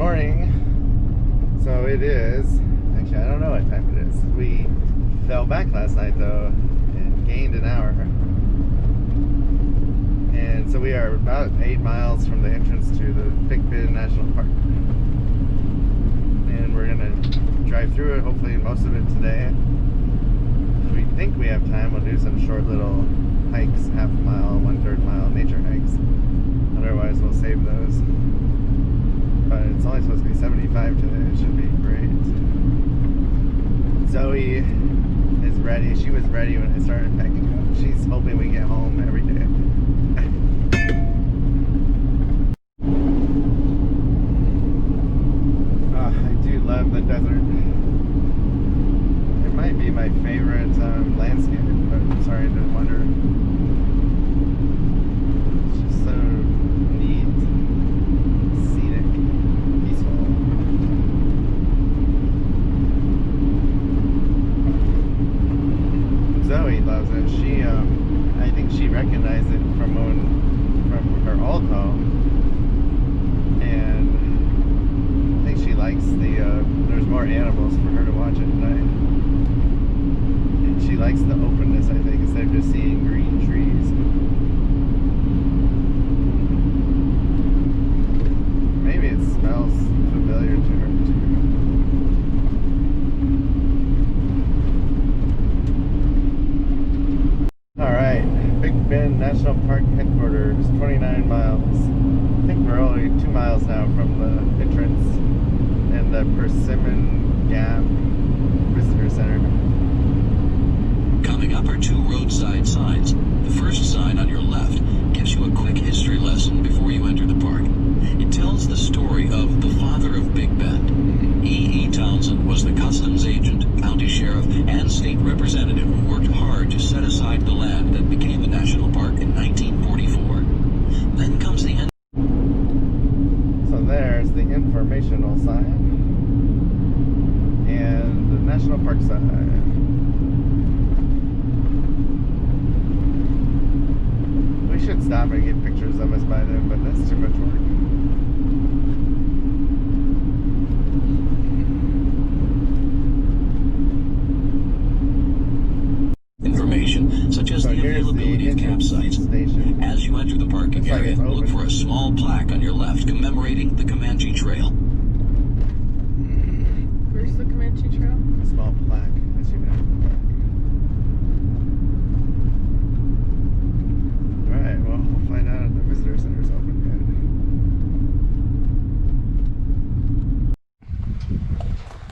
morning. So it is, actually I don't know what time it is. We fell back last night though and gained an hour. And so we are about 8 miles from the entrance to the Big Bend National Park. And we're gonna drive through it, hopefully most of it today. If we think we have time, we'll do some short little hikes, half a mile, 1/3 mile nature hikes. Otherwise we'll save those. But it's only supposed to be 75 today. It should be great. Zoe is ready. She was ready when I started packing up. She's hoping we get home every day. I do love the desert. It might be my favorite landscape, but I'm sorry to wonder. It's just so neat. Zoe loves it. She, I think she recognized it from her old home, and I think she likes there's more animals for her to watch at night, and she likes the openness, I think, instead of just seeing green trees. Maybe it smells familiar to her too. Alright, Big Bend National Park headquarters, 29 miles. I think we're only 2 miles now from the entrance and the Persimmon Gap Visitor Center. Coming up are 2 roadside signs. The first sign on your left gives you a quick history lesson before you enter the park. It tells the story of the father of Big Bend. E.E. Townsend was the customs agent, county sheriff, and state representative who worked hard to set aside the land that became the national park in 1944. Then comes the end. So there's the informational sign and the national park sign. We should stop and get pictures of us by then, but that's too much work. Such as the availability of campsites. As you enter the parking area, look for a small plaque on your left commemorating the Comanche Trail. Where's the Comanche Trail? A small plaque as you enter the park. Alright, well, we'll find out if the visitor center is open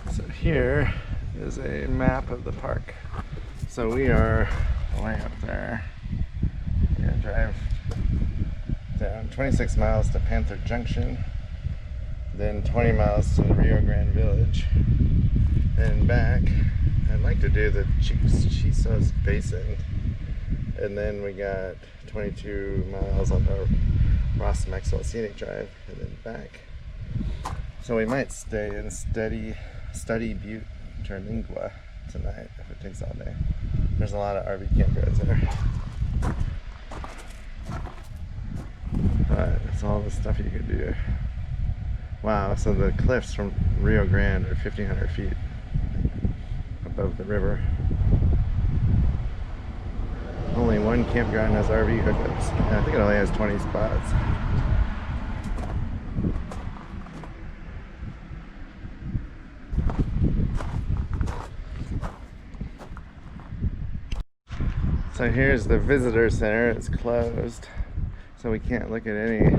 yet. So here is a map of the park. So we are way up there. We're gonna drive down 26 miles to Panther Junction, then 20 miles to the Rio Grand Village, then back. I'd like to do the Chisos Basin, and then we got 22 miles on the Ross Maxwell Scenic Drive, and then back. So we might stay and study Butte Terlingua tonight if it takes all day. There's a lot of RV campgrounds there. But it's all the stuff you can do. Wow, so the cliffs from Rio Grande are 1,500 feet above the river. Only one campground has RV hookups. And I think it only has 20 spots. So here's the visitor center. It's closed, so we can't look at any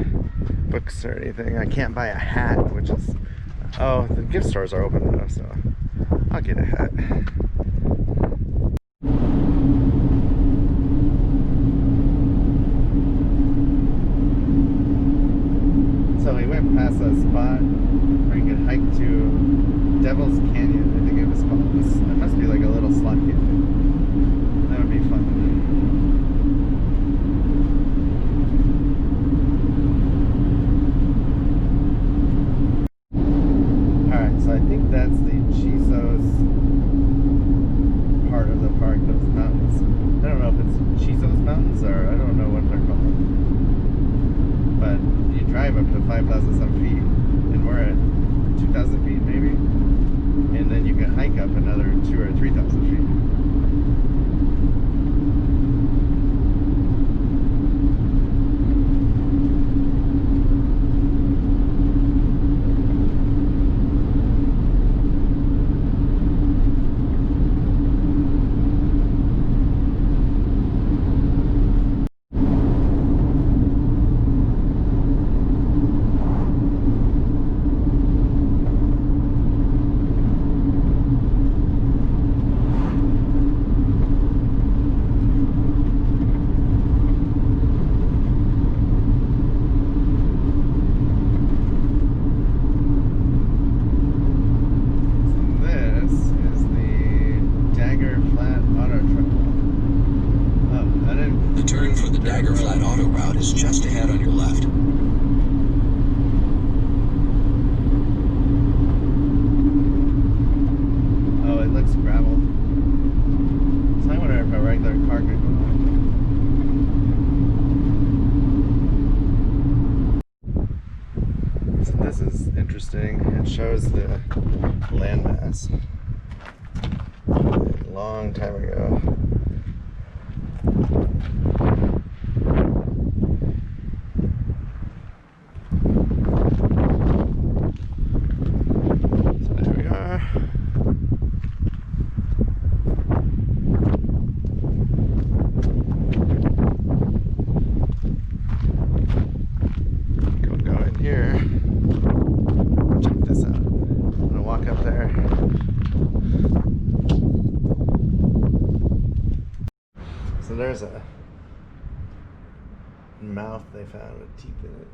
books or anything. I can't buy a hat, which is, oh, the gift stores are open though, so I'll get a hat. So we went past a spot where you could hike to Devil's Canyon, I think it was called. It must be like a little slot canyon. That would be fun. Alright, so I think that's the Chisos part of the park, those mountains. I don't know if it's Chisos Mountains or I don't know what they're called. But you drive up to 5,000 some feet, and we're at this is interesting. It shows the landmass a long time ago. So there we are. Go in here. Check this out. I'm gonna walk up there. So there's a mouth they found with teeth in it.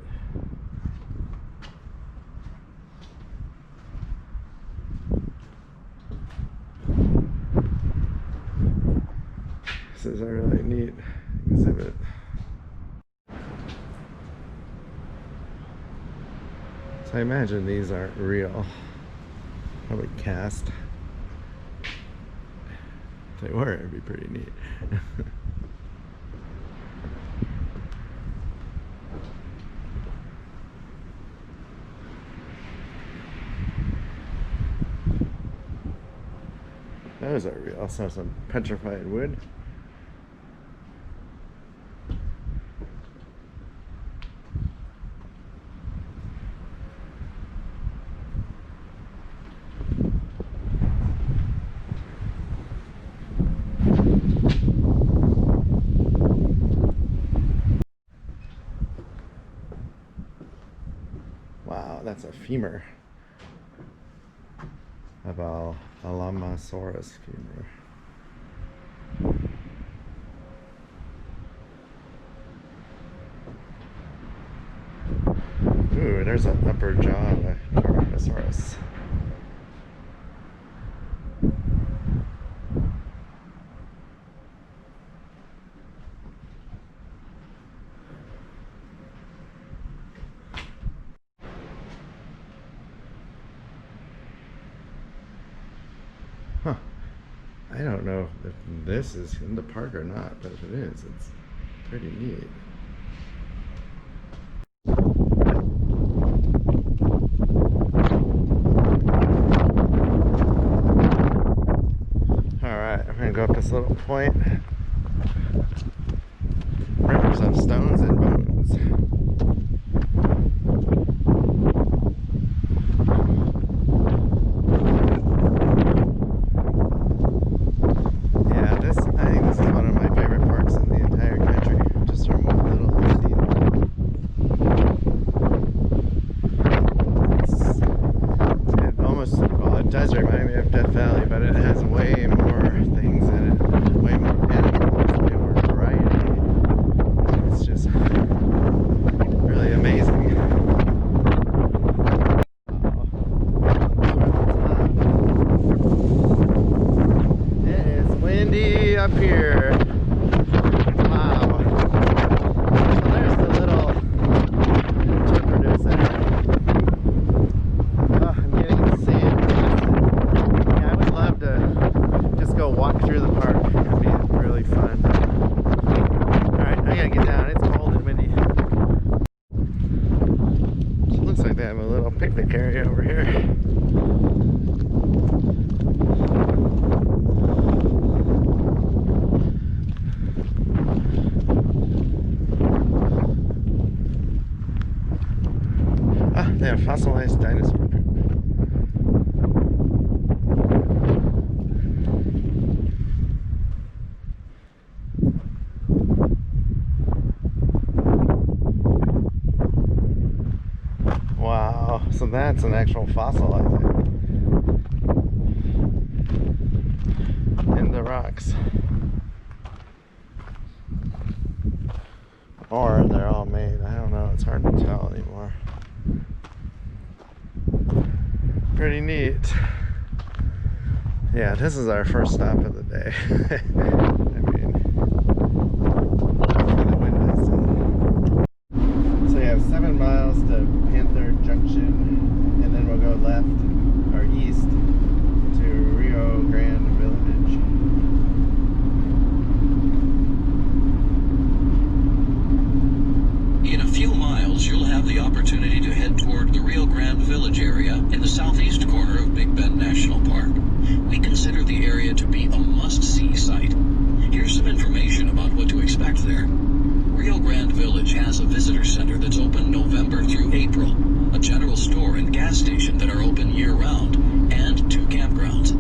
This is a really neat exhibit. So I imagine these aren't real. Probably cast. If they were, it'd be pretty neat. Those are real. Also some petrified wood. Wow, that's a femur of Alamosaurus femur. Ooh, there's an upper jaw of a Tyrannosaurus. Huh. I don't know if this is in the park or not, but if it is, it's pretty neat. Alright, I'm gonna go up this little point. Rivers of stones and bones. It does remind me of Death Valley, but it has way more things in it, way more animals, way more variety. It's just really amazing. It is windy up here. Wow. So there's the little interpreters there. Go walk through the park. It'd be really fun. Alright, I gotta get down. It's cold and windy. Looks like they have a little picnic area over here. Ah, they have fossilized dinosaur poop. Wow, so that's an actual fossil, I think, in the rocks. Or they're all made, I don't know, it's hard to tell anymore. Pretty neat. Yeah, this is our first stop of the day. I mean, the windows. So you have 7 miles to Panther Junction, and then we'll go left or east to Rio Grand Village. In a few miles, you'll have the opportunity to head toward the Rio Grande the southeast corner of Big Bend National Park. We consider the area to be a must-see site. Here's some information about what to expect there. Rio Grand Village has a visitor center that's open November through April, a general store and gas station that are open year-round, and 2 campgrounds.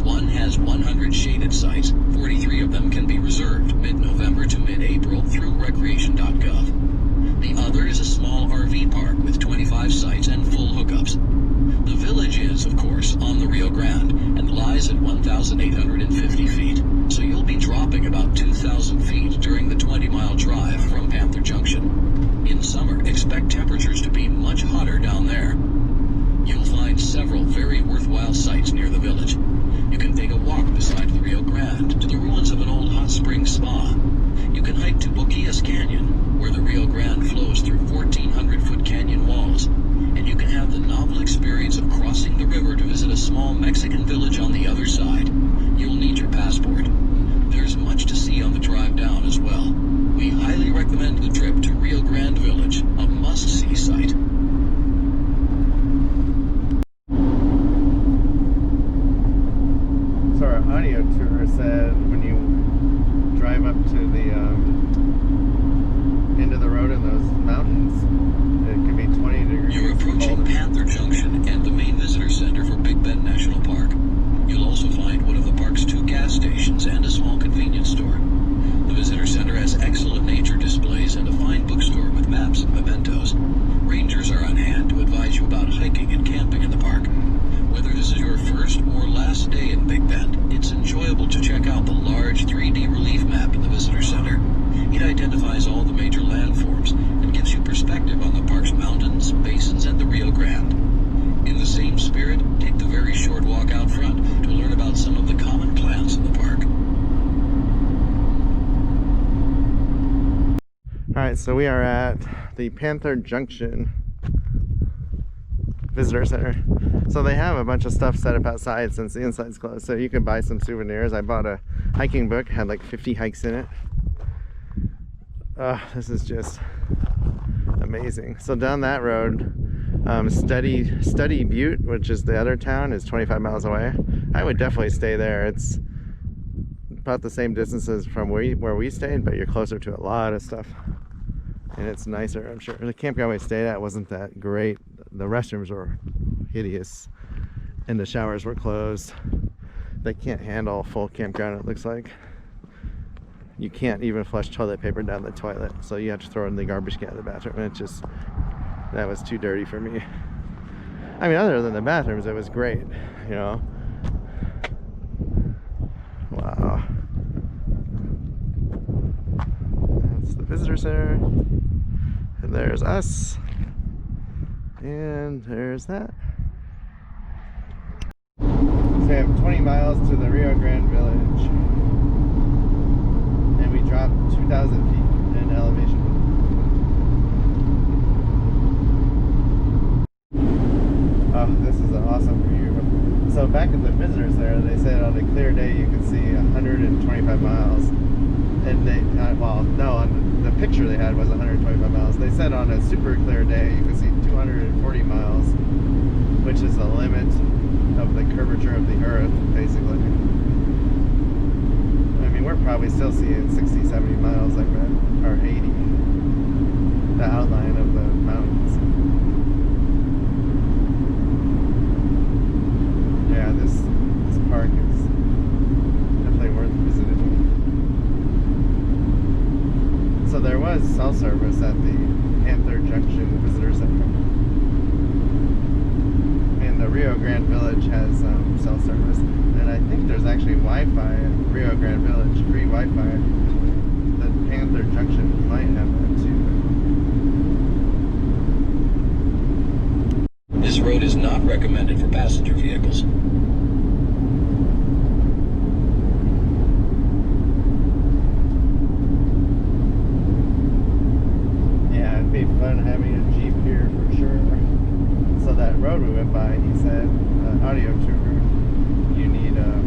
One has 100 shaded sites. 43 of them can be reserved mid-November to mid-April through recreation.gov. The other is a small RV park with 25 sites and full hookups. The village is, of course, on the Rio Grande and lies at 1,850 feet, so you'll be dropping about 2,000 feet during the 20-mile drive from Panther Junction. In summer, expect temperatures to be much hotter down there. You'll find several very worthwhile sites near the village. You can take a walk beside the Rio Grande to the ruins of an old hot spring spa. You can hike to Boquillas Canyon, where the Rio Grande flows through 1,400-foot canyon walls. And you can have the novel experience of crossing the river to visit a small Mexican village on the other side. You'll need your passport. There's much to see on the drive down as well. We highly recommend the trip to Rio Grande Village, a must-see site. So our audio tour said when you drive up to the end of the road in those mountains, it could be 20 degrees. You're approaching Panther Junction and the main visitor center for Big Bend National Park. You'll also find one of the park's 2 gas stations and a small convenience store. The visitor center has excellent nature displays and a fine bookstore with maps and mementos. Rangers are on hand to advise you about hiking and camping in the park. Whether this is your first or last day in Big Bend, it's enjoyable to check out the large 3D relief map in the visitor center. It identifies all the major landforms and gives you perspective on the park's mountains, basins, and the Rio Grande. In the same spirit, take the very short walk out front to learn about some of the common plants in the park. Alright, so we are at the Panther Junction Visitor Center. So they have a bunch of stuff set up outside since the inside's closed, so you can buy some souvenirs. I bought a hiking book, had like 50 hikes in it. This is just amazing. So down that road, Study Butte, which is the other town, is 25 miles away. I would definitely stay there. It's about the same distances from where we stayed, but you're closer to a lot of stuff. And it's nicer, I'm sure. The campground we stayed at wasn't that great. The restrooms were hideous and the showers were closed. They can't handle a full campground, it looks like. You can't even flush toilet paper down the toilet, so you have to throw it in the garbage can in the bathroom, and it's just, that was too dirty for me. I mean, other than the bathrooms, it was great, you know. Wow. That's the visitor center. And there's us. And there's that. So we have 20 miles to the Rio Grande Village. And we dropped 2,000 feet in elevation. Oh, this is an awesome view. So back at the visitors there, they said on a clear day you can see 125 miles. And they, well, no, on the picture they had was 125 miles. They said on a super clear day you can see 240 miles, which is the limit of the curvature of the earth, basically. I mean, we're probably still seeing 60, 70 miles, I bet, or 80. The outline of the mountains. Yeah, this park is definitely worth visiting. So there was cell service at the Panther Junction Visitor Center. And the Rio Grande Village has cell service. And I think there's actually Wi-Fi at Rio Grande Village, free Wi-Fi. The Panther Junction might have that too. This road is not recommended for passenger vehicles. Be fun having a Jeep here for sure. So that road we went by, he said, audio tour, you need a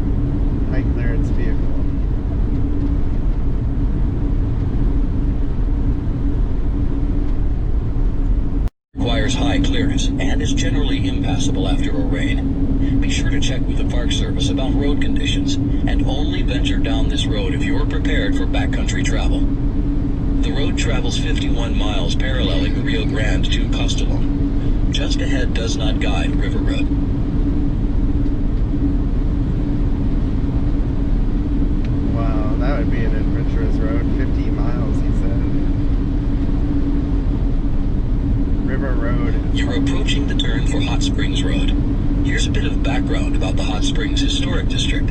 high clearance vehicle. Requires high clearance. shoulders and is generally impassable after a rain. Be sure to check with the Park Service about road conditions and only venture down this road if you're prepared for backcountry travel. The road travels 51 miles paralleling the Rio Grande to Castellón. Just ahead does not guide River Road. Wow, that would be an adventurous road. 50 miles, he said. River Road. You're approaching the turn for Hot Springs Road. Here's a bit of background about the Hot Springs Historic District.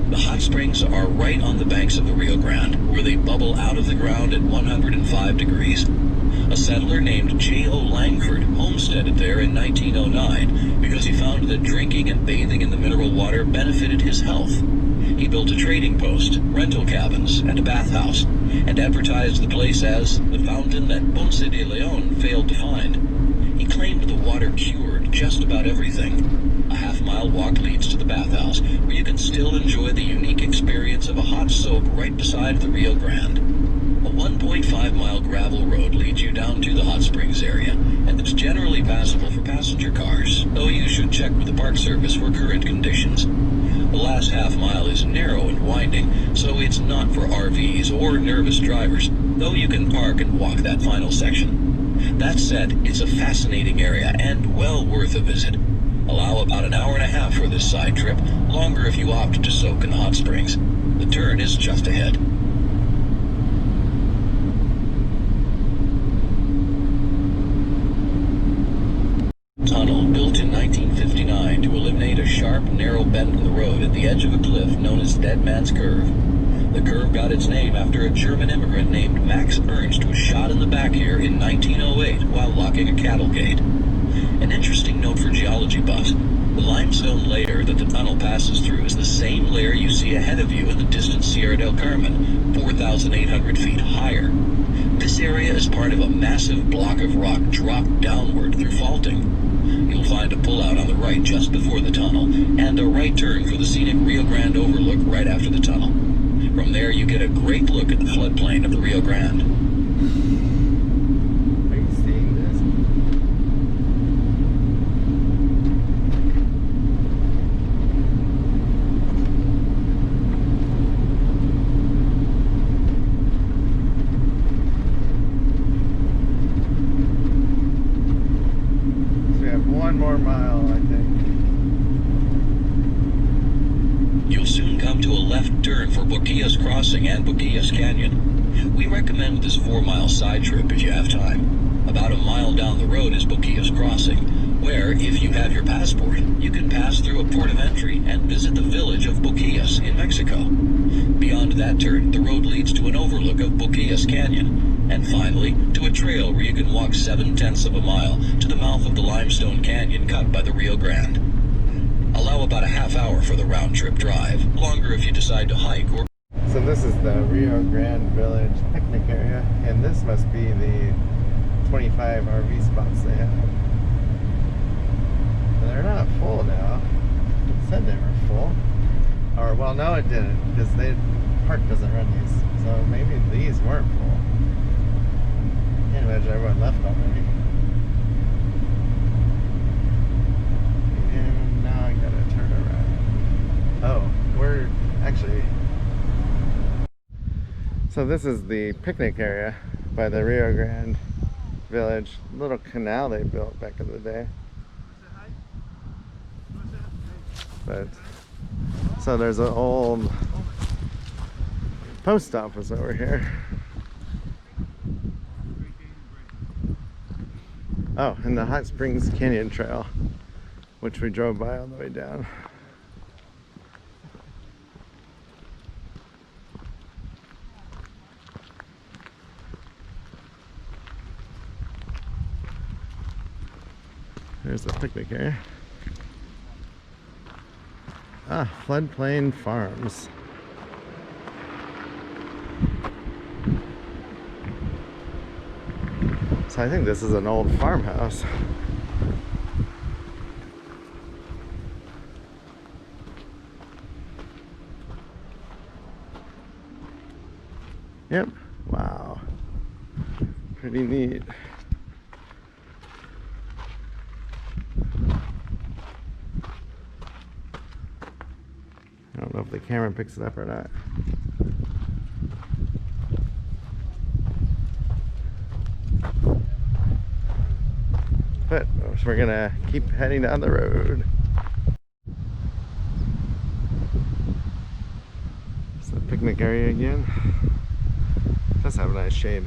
The hot springs are right on the banks of the Rio Grande, where they bubble out of the ground at 105 degrees. A settler named J.O. Langford homesteaded there in 1909 because he found that drinking and bathing in the mineral water benefited his health. He built a trading post, rental cabins, and a bathhouse, and advertised the place as the fountain that Ponce de Leon failed to find. He claimed the water cured just about everything. A half-mile walk leads to the bathhouse, where you can still enjoy the unique experience of a hot soak right beside the Rio Grande. A 1.5-mile gravel road leads you down to the hot springs area, and it's generally passable for passenger cars, though you should check with the Park Service for current conditions. The last half-mile is narrow and winding, so it's not for RVs or nervous drivers, though you can park and walk that final section. That said, it's a fascinating area and well worth a visit. Allow about an hour and a half for this side trip, longer if you opt to soak in the hot springs. The turn is just ahead. Tunnel built in 1959 to eliminate a sharp, narrow bend in the road at the edge of a cliff known as Dead Man's Curve. The curve got its name after a German immigrant named Max Ernst was shot in the back here in 1908 while locking a cattle gate. An interesting note for geology buffs: the limestone layer that the tunnel passes through is the same layer you see ahead of you in the distant Sierra del Carmen, 4,800 feet higher. This area is part of a massive block of rock dropped downward through faulting. You'll find a pullout on the right just before the tunnel, and a right turn for the scenic Rio Grande overlook right after the tunnel. From there, you get a great look at the floodplain of the Rio Grande. Are you seeing this? So we have one more mile, I think. You'll soon come to a left turn for Boquillas Crossing and Boquillas Canyon. We recommend this 4-mile side trip if you have time. About a mile down the road is Boquillas Crossing, where, if you have your passport, you can pass through a port of entry and visit the village of Boquillas in Mexico. Beyond that turn, the road leads to an overlook of Boquillas Canyon, and finally, to a trail where you can walk 7/10 of a mile to the mouth of the limestone canyon cut by the Rio Grande. Allow about a half hour for the round-trip drive, longer if you decide to hike or... So this is the Rio Grand Village picnic area, and this must be the 25 RV spots they have. And they're not full now. It said they were full. Or, well, no it didn't, because the park doesn't run these. So maybe these weren't full. Can't imagine everyone left already. And now I gotta turn around. Oh, we're actually... So this is the picnic area by the Rio Grande Village. Little canal they built back in the day. But so there's an old post office over here. Oh, and the Hot Springs Canyon Trail, which we drove by on the way down. There's the picnic area. Ah, Floodplain Farms. So I think this is an old farmhouse. Yep. Wow. Pretty neat. if the camera picks it up or not. But we're gonna keep heading down the road. It's the picnic area again. Does have a nice shade.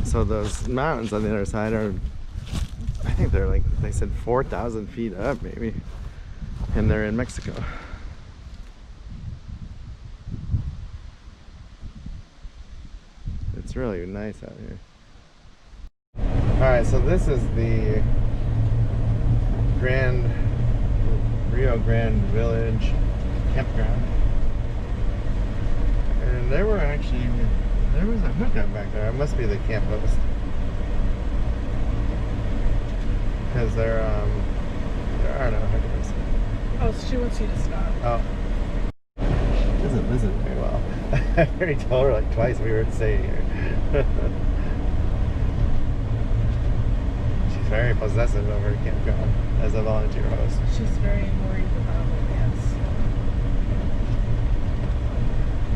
So those mountains on the other side are, I think they're like, they said 4,000 feet up maybe, and they're in Mexico. It's really nice out here. Alright, so this is the Rio Grand Village campground. And there was a hookup back there. It must be the camp host. Because there are no hookers. Oh, so she wants you to stop. Oh. She doesn't listen very well. I already told her like twice we were staying here. She's very possessive of her campground as a volunteer host. She's very worried about it, yes.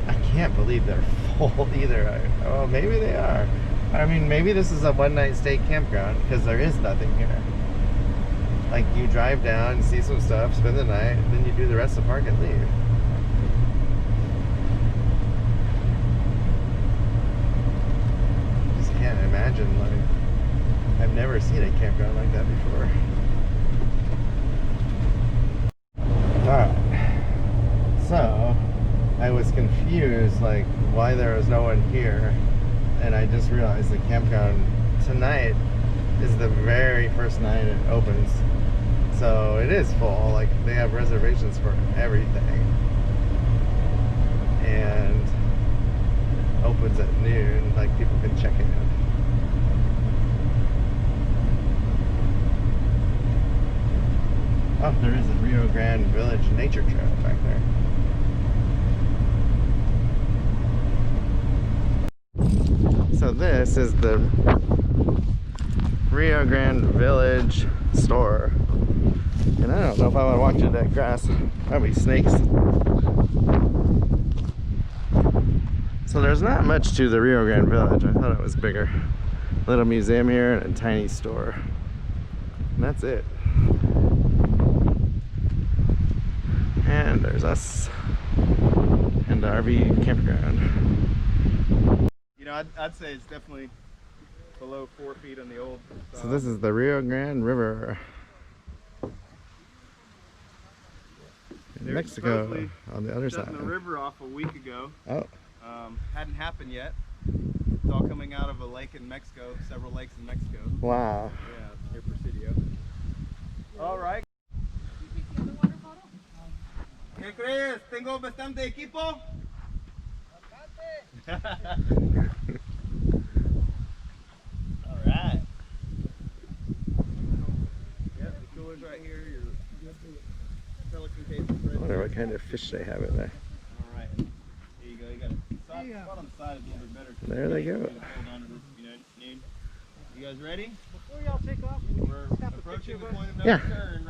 I can't believe they're full either. Oh, maybe they are. I mean, maybe this is a one-night stay campground because there is nothing here. Like, you drive down, see some stuff, spend the night, and then you do the rest of the park and leave. Just can't imagine, like, I've never seen a campground like that before. Alright. So, I was confused, like, why there was no one here. And I just realized the campground tonight is the very first night it opens. So it is full, like they have reservations for everything. And opens at noon, like people can check in. Oh, there is a Rio Grand Village nature trail back there. So this is the Rio Grand Village store. And I don't know if I want to walk through that grass. Probably snakes. So there's not much to the Rio Grand Village. I thought it was bigger. Little museum here and a tiny store. And that's it. And there's us and the RV campground. You know, I'd say it's definitely below 4 feet on the old side. So this is the Rio Grande River. In Mexico, on the other side. Shutting the river off a week ago. Oh. Hadn't happened yet. It's all coming out of a lake in Mexico, several lakes in Mexico. Wow. Yeah, near Presidio. All right. ¿Qué crees? Tengo bastante equipo. Alright. Yep, the cooler's right here. Your pelican case is I right wonder there. what kind of fish they have in there. Alright. There you go. You got a spot on the side is a little bit better. There they go. Hold on to this, you know, need. You guys ready? Before y'all take off, We're approaching the point of no Yeah. return